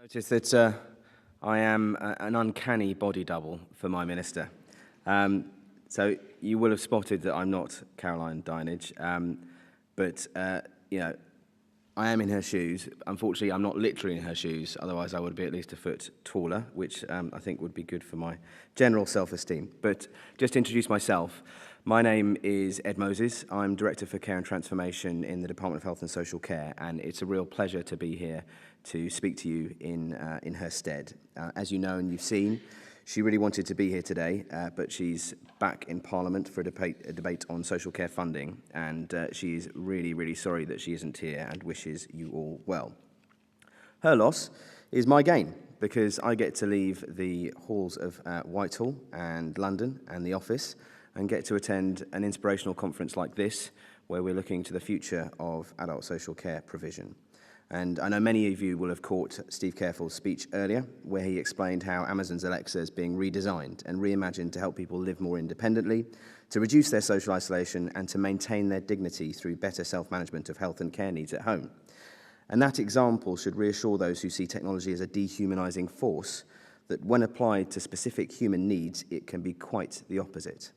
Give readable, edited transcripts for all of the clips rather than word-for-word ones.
Notice that I am an uncanny body double for my minister. So you will have spotted that I'm not Caroline Dinenage, but I am in her shoes. Unfortunately, I'm not literally in her shoes, otherwise I would be at least a foot taller, which I think would be good for my general self-esteem. But just to introduce myself, my name is Ed Moses. I'm Director for Care and Transformation in the Department of Health and Social Care, and it's a real pleasure to be here to speak to you in her stead. As you know and you've seen, she really wanted to be here today, but she's back in Parliament for a debate on social care funding, and she's really, really sorry that she isn't here and wishes you all well. Her loss is my gain, because I get to leave the halls of Whitehall and London and the office and get to attend an inspirational conference like this, where we're looking to the future of adult social care provision. And I know many of you will have caught Steve Careful's speech earlier, where he explained how Amazon's Alexa is being redesigned and reimagined to help people live more independently, to reduce their social isolation, and to maintain their dignity through better self-management of health and care needs at home. And that example should reassure those who see technology as a dehumanizing force that when applied to specific human needs, it can be quite the opposite.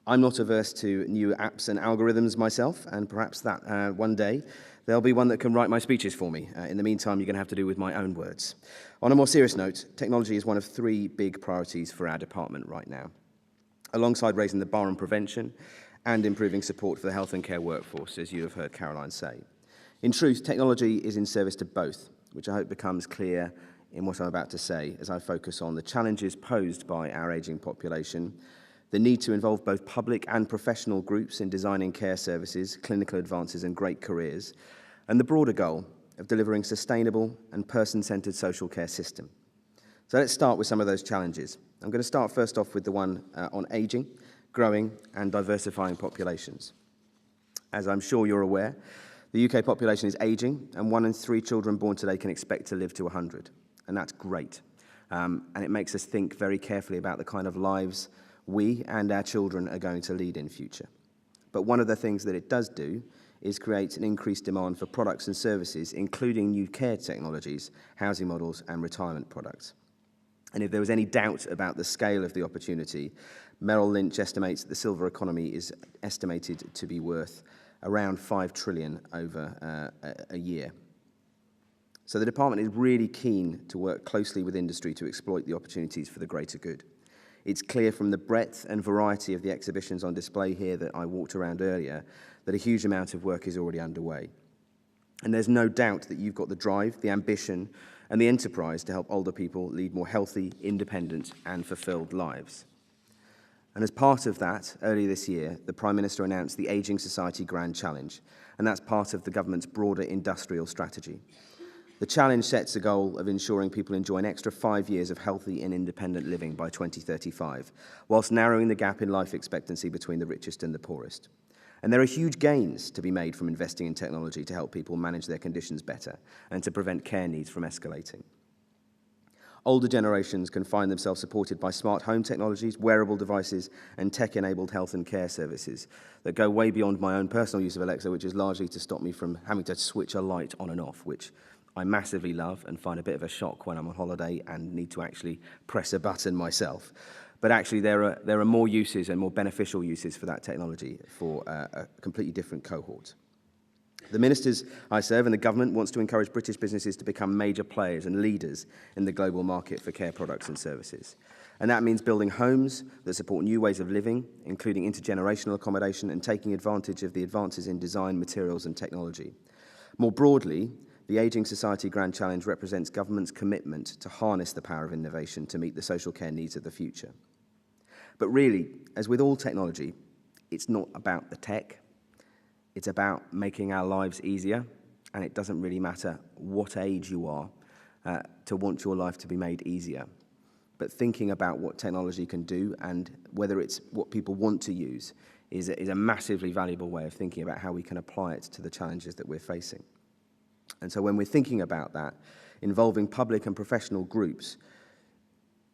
I'm not averse to new apps and algorithms myself, and perhaps that one day there'll be one that can write my speeches for me. In the meantime, you're going to have to do with my own words. On a more serious note, technology is one of three big priorities for our department right now, alongside raising the bar on prevention and improving support for the health and care workforce, as you have heard Caroline say. In truth, technology is in service to both, which I hope becomes clear in what I'm about to say as I focus on the challenges posed by our ageing population, the need to involve both public and professional groups in designing care services, clinical advances and great careers, and the broader goal of delivering sustainable and person-centred social care system. So let's start with some of those challenges. I'm going to start first off with the one on ageing, growing and diversifying populations. As I'm sure you're aware, the UK population is ageing, and 1 in 3 children born today can expect to live to 100, and that's great. And it makes us think very carefully about the kind of lives we and our children are going to lead in future. But one of the things that it does do is create an increased demand for products and services, including new care technologies, housing models and retirement products. And if there was any doubt about the scale of the opportunity, Merrill Lynch estimates that the silver economy is estimated to be worth around 5 trillion over a year. So the department is really keen to work closely with industry to exploit the opportunities for the greater good. It's clear from the breadth and variety of the exhibitions on display here that I walked around earlier that a huge amount of work is already underway. And there's no doubt that you've got the drive, the ambition, and the enterprise to help older people lead more healthy, independent, and fulfilled lives. And as part of that, earlier this year, the Prime Minister announced the Ageing Society Grand Challenge, and that's part of the government's broader industrial strategy. The challenge sets a goal of ensuring people enjoy an extra 5 years of healthy and independent living by 2035, whilst narrowing the gap in life expectancy between the richest and the poorest. And there are huge gains to be made from investing in technology to help people manage their conditions better and to prevent care needs from escalating. Older generations can find themselves supported by smart home technologies, wearable devices, and tech-enabled health and care services that go way beyond my own personal use of Alexa, which is largely to stop me from having to switch a light on and off, which I massively love and find a bit of a shock when I'm on holiday and need to actually press a button myself. But actually there are more uses and more beneficial uses for that technology for a completely different cohort. The ministers I serve and the government wants to encourage British businesses to become major players and leaders in the global market for care products and services. And that means building homes that support new ways of living, including intergenerational accommodation and taking advantage of the advances in design, materials and technology. More broadly, the Ageing Society Grand Challenge represents government's commitment to harness the power of innovation to meet the social care needs of the future. But really, as with all technology, it's not about the tech. It's about making our lives easier, and it doesn't really matter what age you are to want your life to be made easier. But thinking about what technology can do and whether it's what people want to use is a massively valuable way of thinking about how we can apply it to the challenges that we're facing. And so when we're thinking about that, involving public and professional groups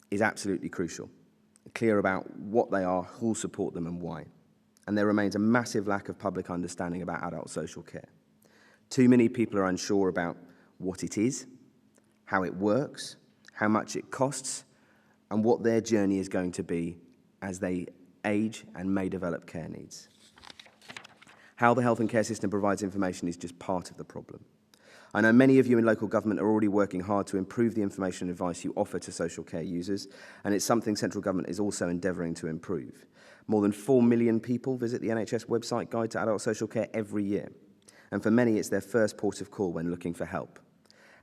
is absolutely crucial. Clear about what they are, who'll support them and why. And there remains a massive lack of public understanding about adult social care. Too many people are unsure about what it is, how it works, how much it costs, and what their journey is going to be as they age and may develop care needs. How the health and care system provides information is just part of the problem. I know many of you in local government are already working hard to improve the information and advice you offer to social care users, and it's something central government is also endeavouring to improve. More than 4 million people visit the NHS website Guide to Adult Social Care every year, and for many it's their first port of call when looking for help.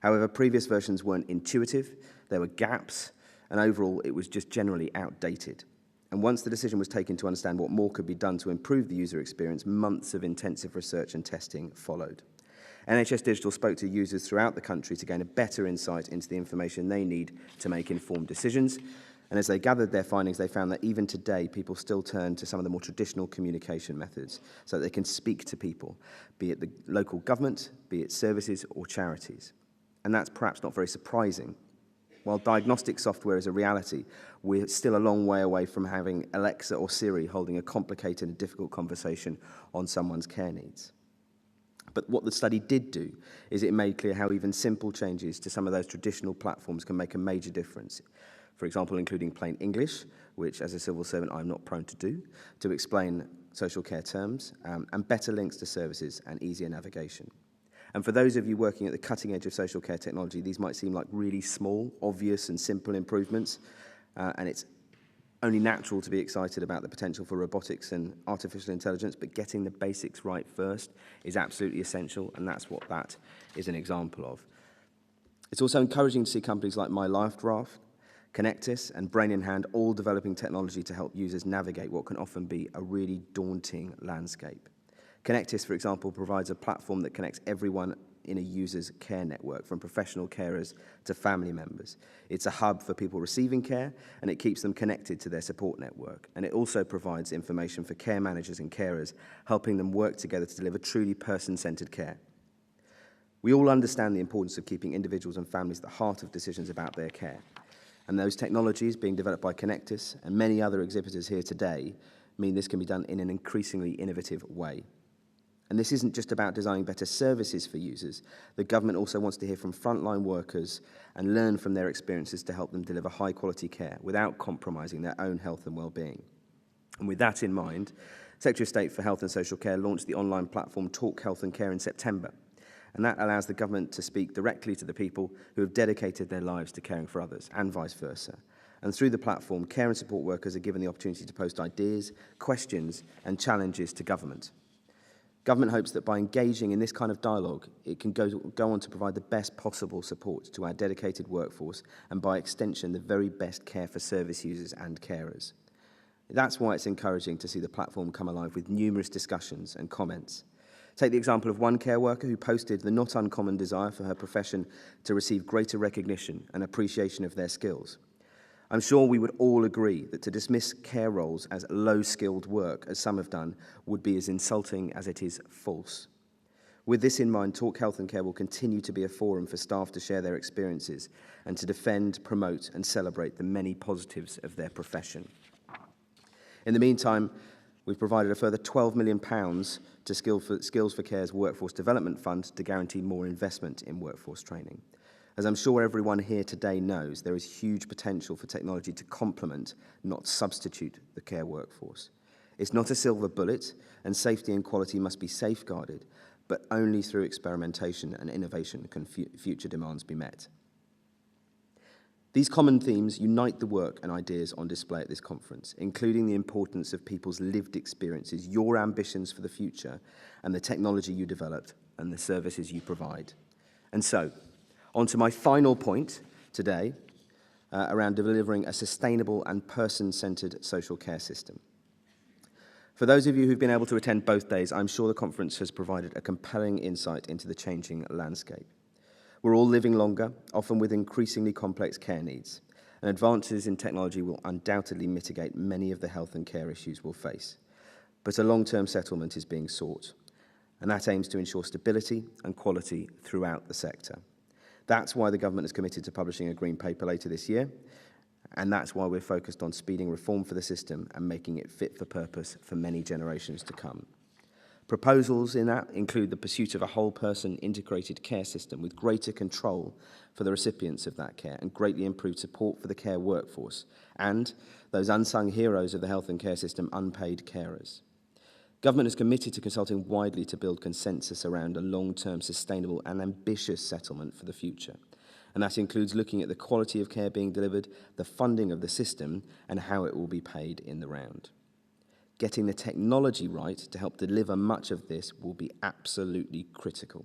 However, previous versions weren't intuitive, there were gaps, and overall it was just generally outdated. And once the decision was taken to understand what more could be done to improve the user experience, months of intensive research and testing followed. NHS Digital spoke to users throughout the country to gain a better insight into the information they need to make informed decisions. And as they gathered their findings, they found that even today, people still turn to some of the more traditional communication methods so that they can speak to people, be it the local government, be it services or charities. And that's perhaps not very surprising. While diagnostic software is a reality, we're still a long way away from having Alexa or Siri holding a complicated and difficult conversation on someone's care needs. But what the study did do is it made clear how even simple changes to some of those traditional platforms can make a major difference. For example, including plain English, which as a civil servant I'm not prone to do, to explain social care terms, and better links to services and easier navigation. And for those of you working at the cutting edge of social care technology, these might seem like really small, obvious and simple improvements, and it's only natural to be excited about the potential for robotics and artificial intelligence, but getting the basics right first is absolutely essential, and that's what that is an example of. It's also encouraging to see companies like MyLifeDraft, Connectis, and Brain in Hand all developing technology to help users navigate what can often be a really daunting landscape. Connectis, for example, provides a platform that connects everyone in a user's care network, from professional carers to family members. It's a hub for people receiving care, and it keeps them connected to their support network. And it also provides information for care managers and carers, helping them work together to deliver truly person-centered care. We all understand the importance of keeping individuals and families at the heart of decisions about their care. And those technologies being developed by Connectis and many other exhibitors here today mean this can be done in an increasingly innovative way. And this isn't just about designing better services for users. The government also wants to hear from frontline workers and learn from their experiences to help them deliver high-quality care without compromising their own health and well-being. And with that in mind, Secretary of State for Health and Social Care launched the online platform Talk Health and Care in September. And that allows the government to speak directly to the people who have dedicated their lives to caring for others, and vice versa. And through the platform, care and support workers are given the opportunity to post ideas, questions, and challenges to government. Government hopes that by engaging in this kind of dialogue, it can go on to provide the best possible support to our dedicated workforce and, by extension, the very best care for service users and carers. That's why it's encouraging to see the platform come alive with numerous discussions and comments. Take the example of one care worker who posted the not uncommon desire for her profession to receive greater recognition and appreciation of their skills. I'm sure we would all agree that to dismiss care roles as low-skilled work, as some have done, would be as insulting as it is false. With this in mind, Talk Health and Care will continue to be a forum for staff to share their experiences and to defend, promote and celebrate the many positives of their profession. In the meantime, we've provided a further £12 million to Skills for Care's Workforce Development Fund to guarantee more investment in workforce training. As I'm sure everyone here today knows, there is huge potential for technology to complement, not substitute, the care workforce. It's not a silver bullet, and safety and quality must be safeguarded, but only through experimentation and innovation can future demands be met. These common themes unite the work and ideas on display at this conference, including the importance of people's lived experiences, your ambitions for the future, and the technology you developed and the services you provide. And so, on to my final point today, around delivering a sustainable and person-centered social care system. For those of you who've been able to attend both days, I'm sure the conference has provided a compelling insight into the changing landscape. We're all living longer, often with increasingly complex care needs, and advances in technology will undoubtedly mitigate many of the health and care issues we'll face. But a long-term settlement is being sought, and that aims to ensure stability and quality throughout the sector. That's why the government is committed to publishing a green paper later this year, and that's why we're focused on speeding reform for the system and making it fit for purpose for many generations to come. Proposals in that include the pursuit of a whole-person integrated care system with greater control for the recipients of that care and greatly improved support for the care workforce and those unsung heroes of the health and care system, unpaid carers. Government is committed to consulting widely to build consensus around a long-term, sustainable and ambitious settlement for the future. And that includes looking at the quality of care being delivered, the funding of the system, and how it will be paid in the round. Getting the technology right to help deliver much of this will be absolutely critical.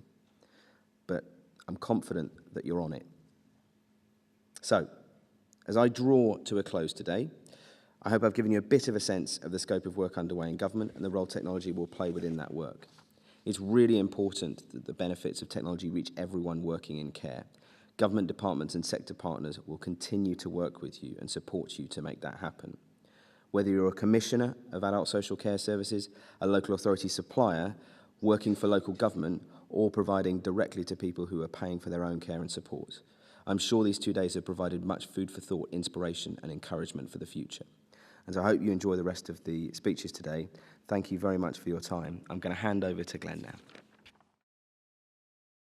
But I'm confident that you're on it. So, as I draw to a close today, I hope I've given you a bit of a sense of the scope of work underway in government and the role technology will play within that work. It's really important that the benefits of technology reach everyone working in care. Government departments and sector partners will continue to work with you and support you to make that happen. Whether you're a commissioner of adult social care services, a local authority supplier, working for local government, or providing directly to people who are paying for their own care and support, I'm sure these 2 days have provided much food for thought, inspiration and encouragement for the future. And so I hope you enjoy the rest of the speeches today. Thank you very much for your time. I'm going to hand over to Glenn now.